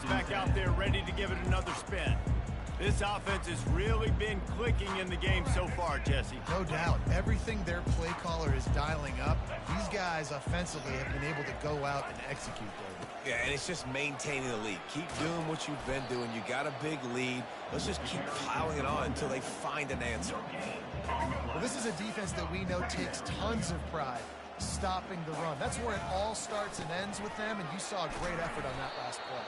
gets back out there ready to give it another spin. This offense has really been clicking in the game so far, Jesse. No doubt. Everything their play caller is dialing up, these guys offensively have been able to go out and execute, David. Yeah, and it's just maintaining the lead. Keep doing what you've been doing. You got a big lead. Let's just keep piling it on until they find an answer. Well, this is a defense that we know takes tons of pride stopping the run. That's where it all starts and ends with them, and you saw a great effort on that last play.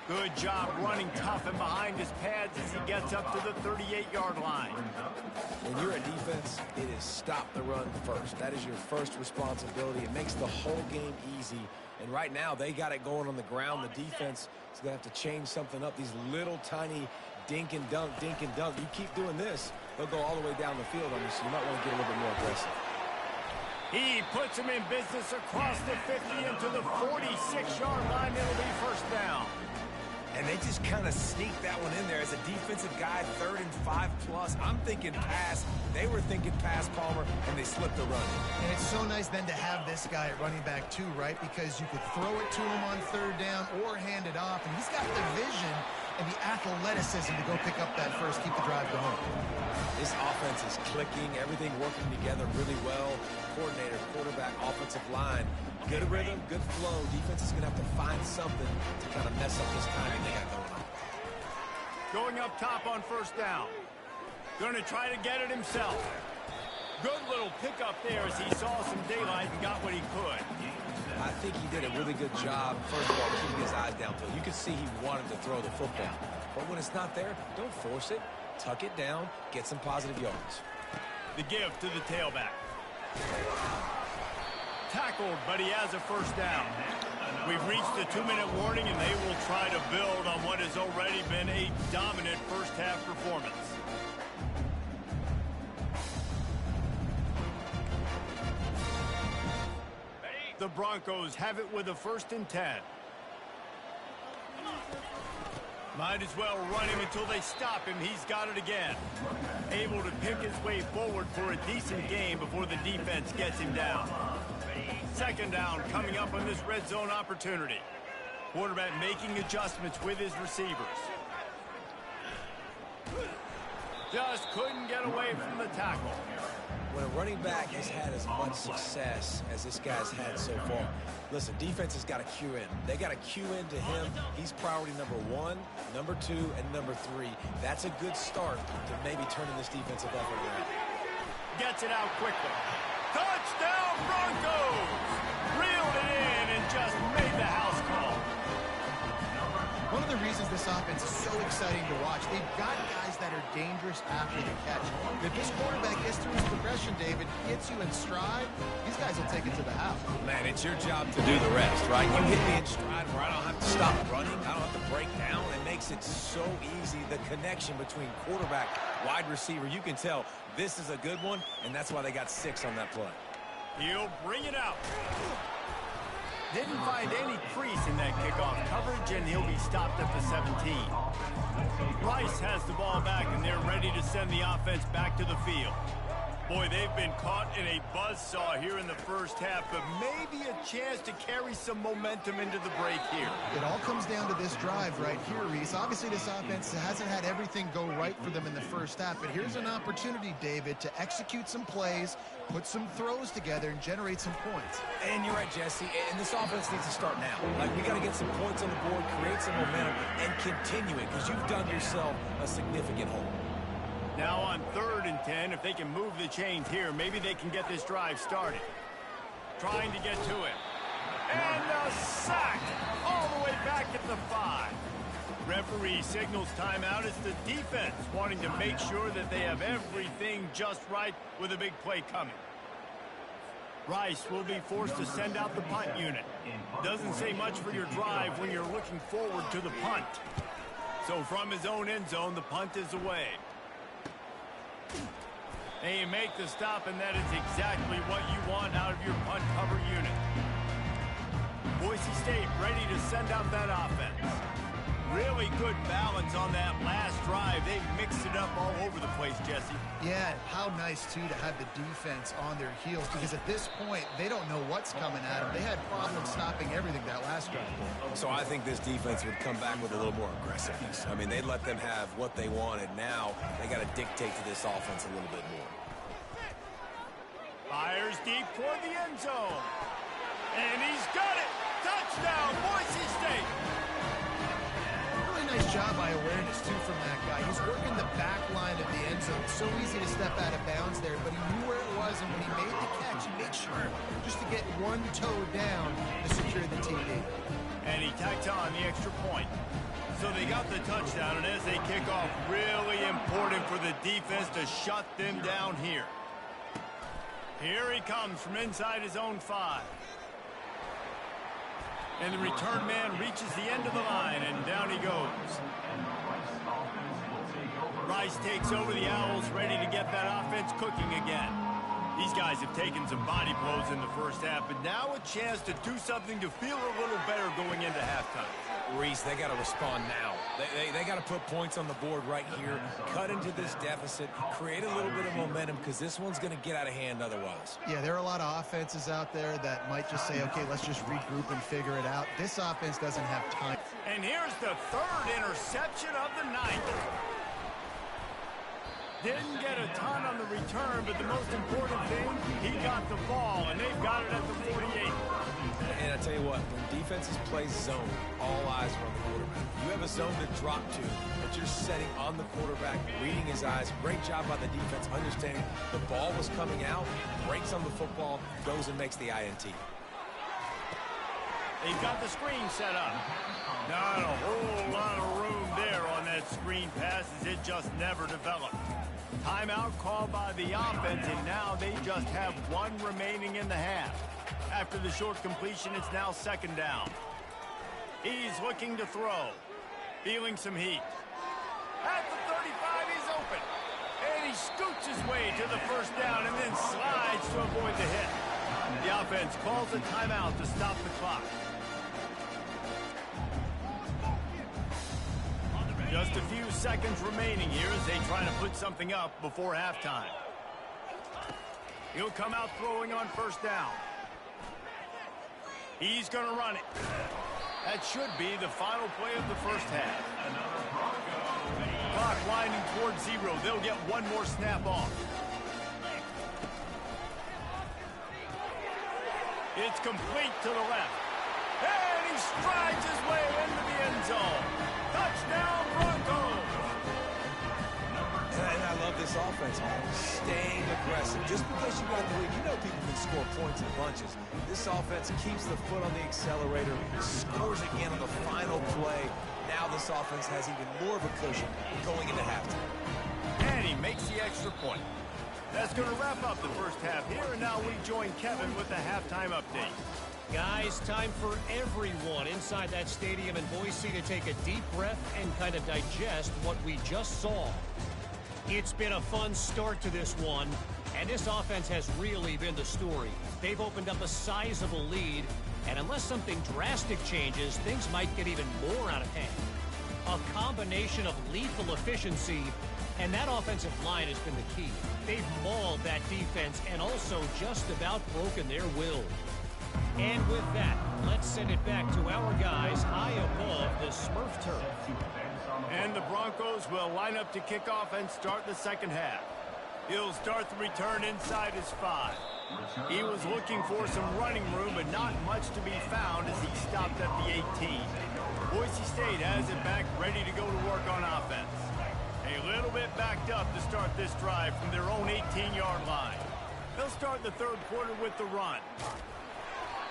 Good job running tough and behind his pads as he gets up to the 38-yard line. When you're a defense, it is stop the run first. That is your first responsibility. It makes the whole game easy. And right now, they got it going on the ground. The defense is going to have to change something up. These little tiny dink and dunk, dink and dunk. You keep doing this, they'll go all the way down the field on you, so you might want to get a little bit more aggressive. He puts him in business across the 50 into the 46-yard line. It'll be first down. And they just kind of sneaked that one in there as a defensive guy, 3rd and 5+. I'm thinking pass. They were thinking pass, Palmer, and they slipped the run. And it's so nice then to have this guy at running back too, right? Because you could throw it to him on 3rd down or hand it off. And he's got the vision and the athleticism to go pick up that first, keep the drive going. This offense is clicking, everything working together really well. Coordinator, quarterback, offensive line. Good rhythm, good flow. Defense is going to have to find something to kind of mess up this timing they got going on. Going up top on first down. Going to try to get it himself. Good little pickup there as he saw some daylight and got what he could. I think he did a really good job, first of all, keeping his eyes downfield. You could see he wanted to throw the football. But when it's not there, don't force it. Tuck it down, get some positive yards. The give to the tailback. Tackled, but he has a first down. We've reached the 2-minute warning, and they will try to build on what has already been a dominant first-half performance. The Broncos have it with a 1st and 10. Might as well run him until they stop him. He's got it again. Able to pick his way forward for a decent game before the defense gets him down. 2nd down coming up on this red zone opportunity. Quarterback making adjustments with his receivers. Just couldn't get away from the tackle. When a running back has had as much success as this guy's had so far, listen, defense has got to cue in. They got to cue in to him. He's priority number 1, number 2, and number 3. That's a good start to maybe turning this defensive effort around. Gets it out quickly. Touchdown Broncos! Reeled it in and just made the house call. One of the reasons this offense is so exciting to watch, they've got guys that are dangerous after the catch. If this quarterback gets through his progression, David, hits you in stride, these guys will take it to the house. Man, it's your job to do the rest, right? You hit me in stride where I don't have to stop running. I don't have to break down. It makes it so easy. The connection between quarterback, wide receiver, you can tell this is a good one, and that's why they got 6 on that play. He'll bring it out. Didn't find any crease in that kickoff coverage, and he'll be stopped at the 17. Rice has the ball back, and they're ready to send the offense back to the field. Boy, they've been caught in a buzzsaw here in the first half, but maybe a chance to carry some momentum into the break here. It all comes down to this drive right here, Reese. Obviously, this offense hasn't had everything go right for them in the first half, but here's an opportunity, David, to execute some plays, put some throws together, and generate some points. And you're right, Jesse, and this offense needs to start now. Like, we got to get some points on the board, create some momentum, and continue it, because you've done yourself a significant hole. Now on 3rd and 10, if they can move the chains here, maybe they can get this drive started. Trying to get to it. And a sack all the way back at the 5. Referee signals timeout. It's the defense wanting to make sure that they have everything just right with a big play coming. Rice will be forced to send out the punt unit. Doesn't say much for your drive when you're looking forward to the punt. So from his own end zone, the punt is away. And you make the stop, and that is exactly what you want out of your punt cover unit. Boise State ready to send out that offense. Really good balance on that last drive. They mixed it up all over the place, Jesse. Yeah, how nice, too, to have the defense on their heels, because at this point, they don't know what's coming at them. They had problems stopping everything that last drive. So I think this defense would come back with a little more aggressiveness. I mean, they let them have what they wanted. Now they got to dictate to this offense a little bit more. Fires deep toward the end zone. And he's got it. Touchdown, Boise State. Nice job by awareness, too, from that guy. He's working the back line of the end zone. So easy to step out of bounds there, but he knew where it was, and when he made the catch, he made sure just to get one toe down to secure the TD. And he tacked on the extra point. So they got the touchdown, and as they kick off, really important for the defense to shut them down here. Here he comes from inside his own 5. And the return man reaches the end of the line, and down he goes. Rice takes over the Owls, ready to get that offense cooking again. These guys have taken some body blows in the first half, but now a chance to do something to feel a little better going into halftime. Reese, they got to respond now. They got to put points on the board right here, cut into this deficit, create a little bit of momentum, because this one's going to get out of hand otherwise. Yeah, there are a lot of offenses out there that might just say, okay, let's just regroup and figure it out. This offense doesn't have time. And here's the third interception of the night. Didn't get a ton on the return, but the most important thing, he got the ball, and they've got it at the 48. And I tell you what, when defenses play zone, all eyes are on the quarterback. You have a zone to drop to, but you're setting on the quarterback, reading his eyes. Great job by the defense, understanding the ball was coming out, breaks on the football, goes and makes the INT. They've got the screen set up. Not a whole lot of room there on that screen pass, as it just never developed. Timeout called by the offense, and now they just have one remaining in the half. After the short completion, it's now second down. He's looking to throw. Feeling some heat. At the 35, he's open. And he scoots his way to the first down and then slides to avoid the hit. The offense calls a timeout to stop the clock. Just a few seconds remaining here as they try to put something up before halftime. He'll come out throwing on first down. He's going to run it. That should be the final play of the first half. Clock winding towards 0. They'll get one more snap off. It's complete to the left. And he strides his way into the end zone. Touchdown, Broncos! And I love this offense, staying aggressive. Just because you got the lead, you know people can score points in bunches. This offense keeps the foot on the accelerator, scores again on the final play. Now this offense has even more of a cushion going into halftime. And he makes the extra point. That's going to wrap up the first half here, and now we join Kevin with the halftime update. Guys, time for everyone inside that stadium in Boise to take a deep breath and kind of digest what we just saw. It's been a fun start to this one, and this offense has really been the story. They've opened up a sizable lead, and unless something drastic changes, things might get even more out of hand. A combination of lethal efficiency, and that offensive line has been the key. They've mauled that defense and also just about broken their will. And with that, let's send it back to our guys high above the Smurf turf. And the Broncos will line up to kick off and start the second half. He'll start the return inside his 5. He was looking for some running room, but not much to be found as he stopped at the 18. Boise State has it back, ready to go to work on offense. A little bit backed up to start this drive from their own 18-yard line. They'll start the third quarter with the run.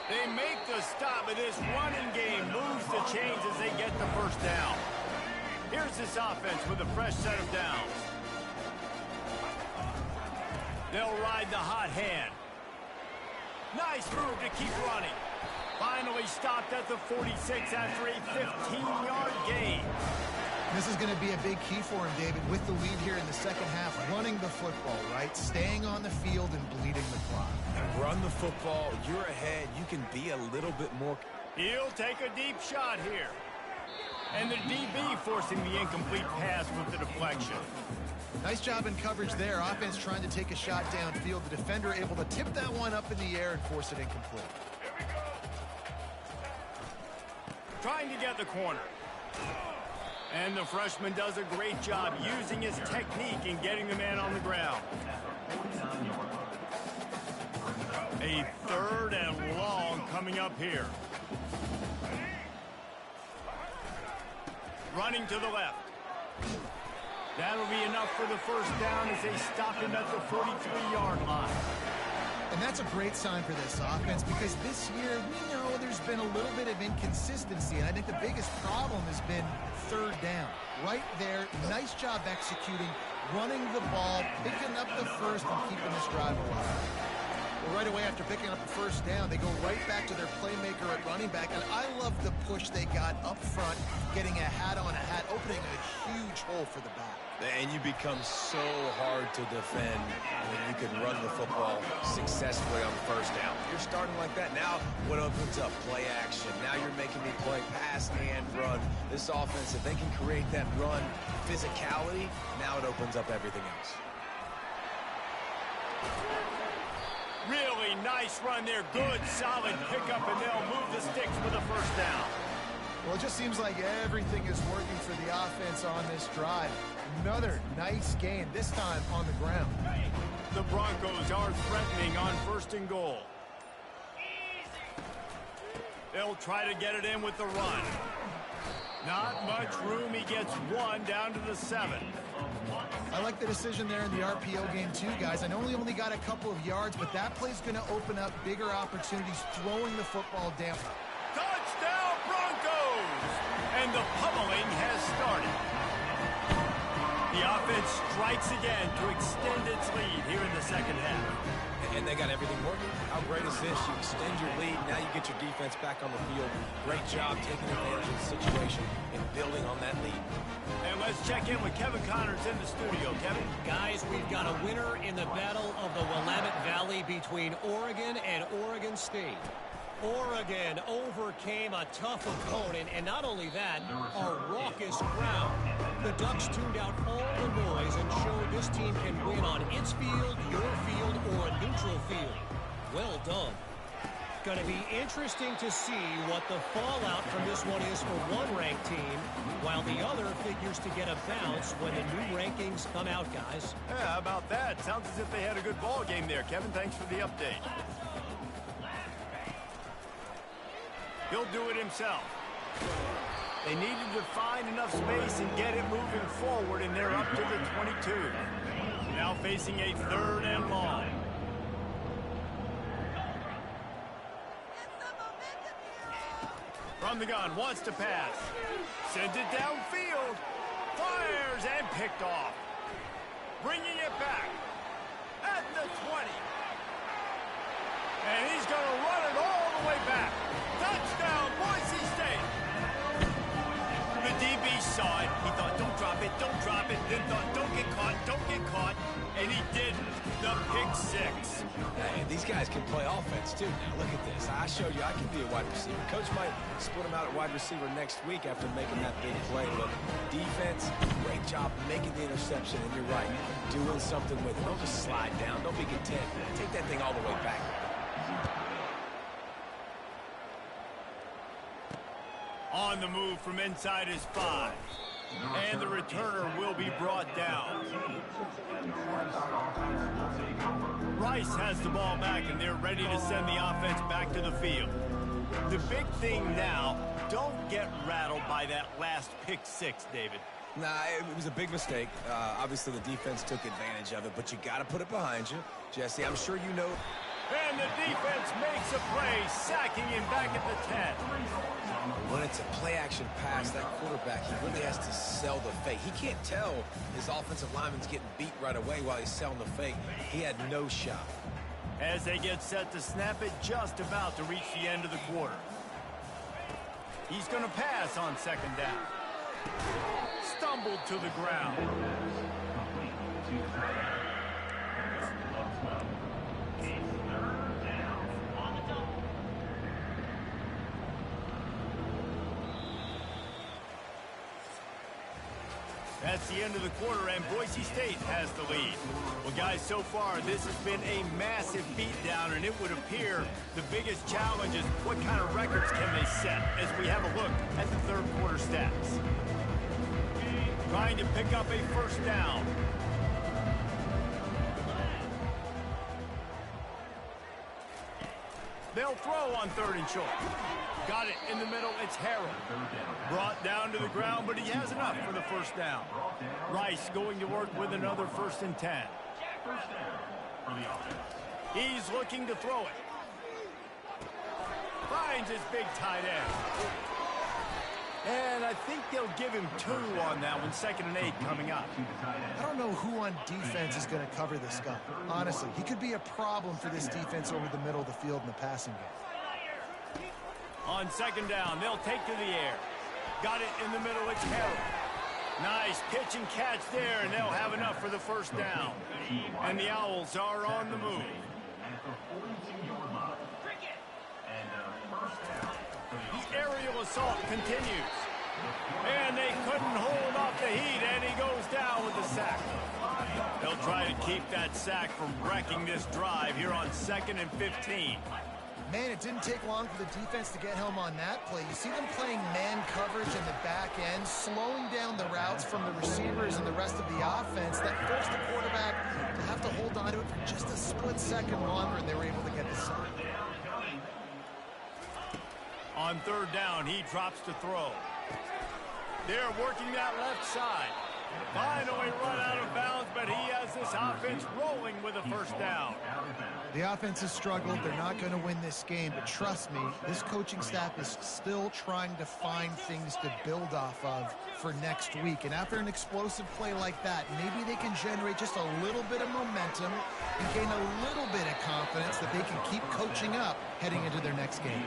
They make the stop, but this running game moves the chains as they get the first down. Here's this offense with a fresh set of downs. They'll ride the hot hand. Nice move to keep running. Finally stopped at the 46 after a 15-yard gain. This is going to be a big key for him, David, with the lead here in the second half, running the football, right? Staying on the field and bleeding the clock. And run the football, you're ahead, you can be a little bit more. He'll take a deep shot here. And the DB forcing the incomplete pass with the deflection. Nice job in coverage there. Offense trying to take a shot downfield. The defender able to tip that one up in the air and force it incomplete. Trying to get the corner. And the freshman does a great job using his technique and getting the man on the ground. A 3rd and long coming up here. Running to the left. That'll be enough for the first down as they stop him at the 43-yard line. And that's a great sign for this offense because this year we know there's been a little bit of inconsistency, and I think the biggest problem has been 3rd down. Right there, nice job executing, running the ball, picking up the first and keeping this drive alive. Well, right away after picking up the first down, they go right back to their playmaker at running back, and I love the push they got up front, getting a hat on a hat, opening a huge hole for the back. And you become so hard to defend when you can run the football successfully on first down. You're starting like that. Now what opens up? Play action. Now you're making me play pass and run. This offense, if they can create that run physicality, now it opens up everything else. Really nice run there. Good, solid pickup, and they'll move the sticks with a first down. Well, it just seems like everything is working for the offense on this drive. Another nice gain, this time on the ground. The Broncos are threatening on 1st and goal. They'll try to get it in with the run. Not much room. He gets 1 down to the 7. I like the decision there in the RPO game too, guys. I know he only got a couple of yards, but that play's going to open up bigger opportunities throwing the football down. Touchdown, Broncos! And the pummeling has started. The offense strikes again to extend its lead here in the second half. And they got everything working. How great is this? You extend your lead. Now you get your defense back on the field. Great job taking advantage of the situation and building on that lead. And let's check in with Kevin Connors in the studio. Kevin? Guys, we've got a winner in the battle of the Willamette Valley between Oregon and Oregon State. Oregon overcame a tough opponent, and not only that, a raucous crowd. The Ducks tuned out all the noise and showed this team can win on its field, your field, or a neutral field. Well done. Going to be interesting to see what the fallout from this one is for one ranked team, while the other figures to get a bounce when the new rankings come out, guys. Yeah, how about that? Sounds as if they had a good ball game there. Kevin, thanks for the update. He'll do it himself. They needed to find enough space and get it moving forward, and they're up to the 22. Now facing a 3rd and long. From the gun, wants to pass. Sends it downfield. Fires and picked off. Bringing it back at the 20. And he's going to run it all the way back. Touchdown, Boise State. The DB saw it. He thought, don't drop it, don't drop it. Then thought, don't get caught, don't get caught. And he didn't. The pick 6. Hey, these guys can play offense, too. Now, look at this. I showed you I can be a wide receiver. Coach might split him out at wide receiver next week after making that big play. But defense, great job making the interception. And you're right, doing something with it. Don't just slide down. Don't be content. Take that thing all the way back. On the move from inside his 5. And the returner will be brought down. Rice has the ball back, and they're ready to send the offense back to the field. The big thing now, don't get rattled by that last pick 6, David. Nah, it was a big mistake. Obviously, the defense took advantage of it, but you got to put it behind you. Jesse, I'm sure you know. And the defense makes a play, sacking him back at the 10. When it's a play-action pass, that quarterback, he really has to sell the fake. He can't tell his offensive lineman's getting beat right away while he's selling the fake. He had no shot. As they get set to snap it, just about to reach the end of the quarter. He's going to pass on 2nd down. Stumbled to the ground. That's the end of the quarter, and Boise State has the lead. Well, guys, so far, this has been a massive beatdown, and it would appear the biggest challenge is what kind of records can they set as we have a look at the third quarter stats. Trying to pick up a first down. They'll throw on 3rd and short. Got it in the middle. It's Harrell. Brought down to the ground, but he has enough for the first down. Rice going to work with another 1st and 10. He's looking to throw it. Finds his big tight end. And I think they'll give him 2 on that one. 2nd and 8 coming up. I don't know who on defense is going to cover this guy. Honestly, he could be a problem for this defense over the middle of the field in the passing game. On 2nd down, they'll take to the air. Got it in the middle. It's Harrell. Nice pitch and catch there, and they'll have enough for the first down. And the Owls are on the move. The aerial assault continues. And they couldn't hold off the heat, and he goes down with the sack. They'll try to keep that sack from wrecking this drive here on 2nd and 15. Man, it didn't take long for the defense to get home on that play. You see them playing man coverage in the back end, slowing down the routes from the receivers and the rest of the offense. That forced the quarterback to have to hold on to it for just a split second longer, and they were able to get the sack. On 3rd down, he drops to throw. They're working that left side. Finally run out of bounds, but he has this offense rolling with a first down. The offense has struggled. They're not going to win this game, but trust me, this coaching staff is still trying to find things to build off of for next week. And after an explosive play like that, maybe they can generate just a little bit of momentum and gain a little bit of confidence that they can keep coaching up heading into their next game.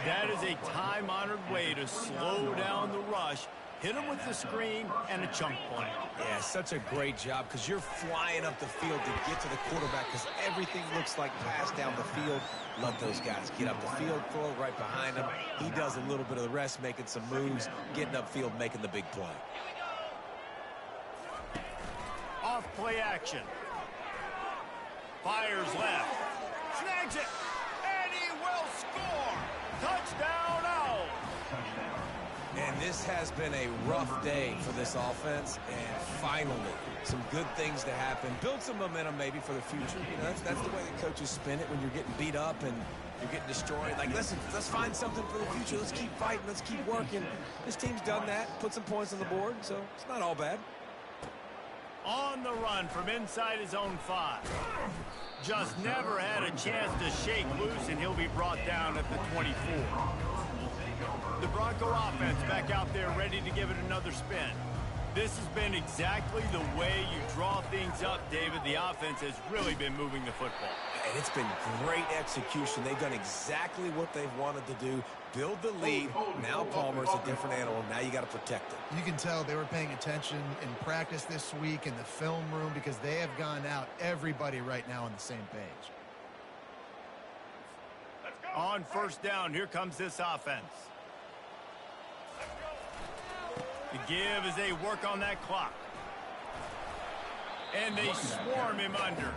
That is a time-honored way to slow down the rush, hit him with the screen, and a chunk play. Yeah, such a great job because you're flying up the field to get to the quarterback because everything looks like pass down the field. Let those guys get up the field, throw it right behind him. He does a little bit of the rest, making some moves, getting upfield, making the big play. Off play action. Fires left. Snags it. And he will score. Touchdown, Owls. And this has been a rough day for this offense, and finally, some good things to happen. Build some momentum maybe for the future. You know, that's the way the coaches spin it when you're getting beat up and you're getting destroyed. Like, listen, let's find something for the future. Let's keep fighting. Let's keep working. This team's done that, put some points on the board, so it's not all bad. On the run from inside his own 5. Just never had a chance to shake loose, and he'll be brought down at the 24. The Bronco offense back out there ready to give it another spin. This has been exactly the way you draw things up, David. The offense has really been moving the football. And it's been great execution. They've done exactly what they've wanted to do. Build the lead. Now Palmer's a different animal. Now you got to protect it. You can tell they were paying attention in practice this week in the film room because they have gone out, everybody right now on the same page. On 1st down, here comes this offense. The give as they work on that clock. And they swarm him under.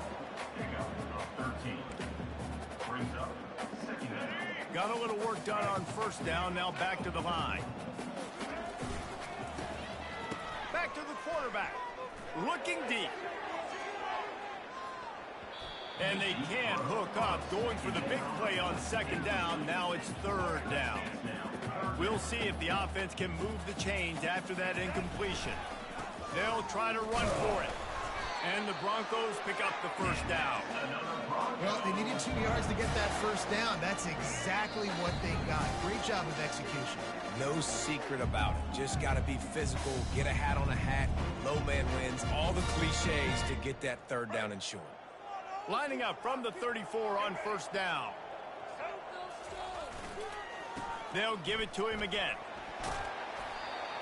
Got a little work done on 1st down, now back to the line. Back to the quarterback. Looking deep. And they can't hook up. Going for the big play on 2nd down. Now it's 3rd down. We'll see if the offense can move the chains after that incompletion. They'll try to run for it. And the Broncos pick up the first down. Well, they needed 2 yards to get that first down. That's exactly what they got. Great job of execution. No secret about it. Just got to be physical, get a hat on a hat, low man wins, all the cliches to get that 3rd down and short. Lining up from the 34 on 1st down. They'll give it to him again.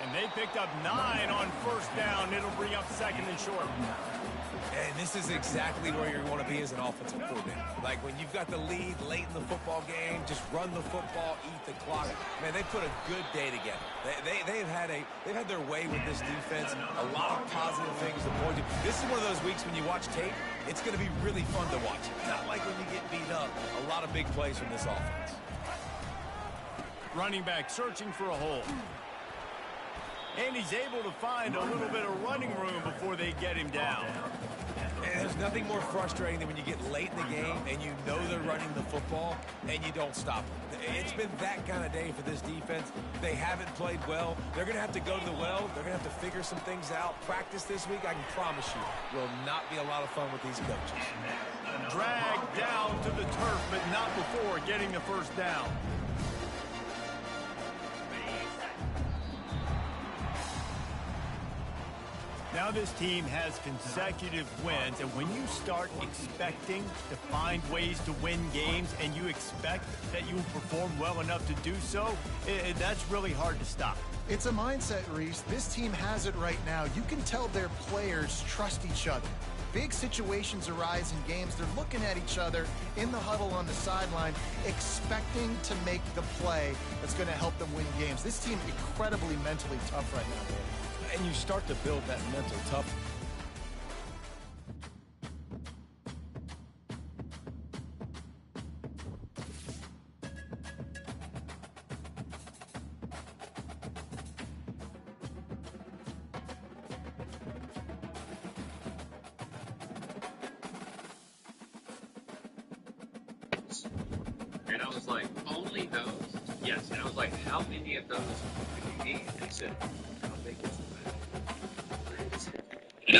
And they picked up 9 on 1st down. It'll bring up 2nd and short. And this is exactly where you want to be as an offensive coordinator. Like when you've got the lead late in the football game, just run the football, eat the clock. Man, they put a good day together. They've had their way with this defense. A lot of positive things to point to. This is one of those weeks when you watch tape, it's going to be really fun to watch. Not like when you get beat up. A lot of big plays from this offense. Running back searching for a hole. And he's able to find a little bit of running room before they get him down. And there's nothing more frustrating than when you get late in the game and you know they're running the football and you don't stop them. It's been that kind of day for this defense. They haven't played well. They're going to have to go to the well. They're going to have to figure some things out. Practice this week, I can promise you, will not be a lot of fun with these coaches. Dragged down to the turf, but not before getting the first down. Now this team has consecutive wins, and when you start expecting to find ways to win games and you expect that you will perform well enough to do so, that's really hard to stop. It's a mindset, Reese. This team has it right now. You can tell their players trust each other. Big situations arise in games. They're looking at each other in the huddle on the sideline, expecting to make the play that's going to help them win games. This team incredibly mentally tough right now, Dave. And you start to build that mental toughness. And I was like, only those? Yes. And I was like, how many of those do you need? And he said, how big is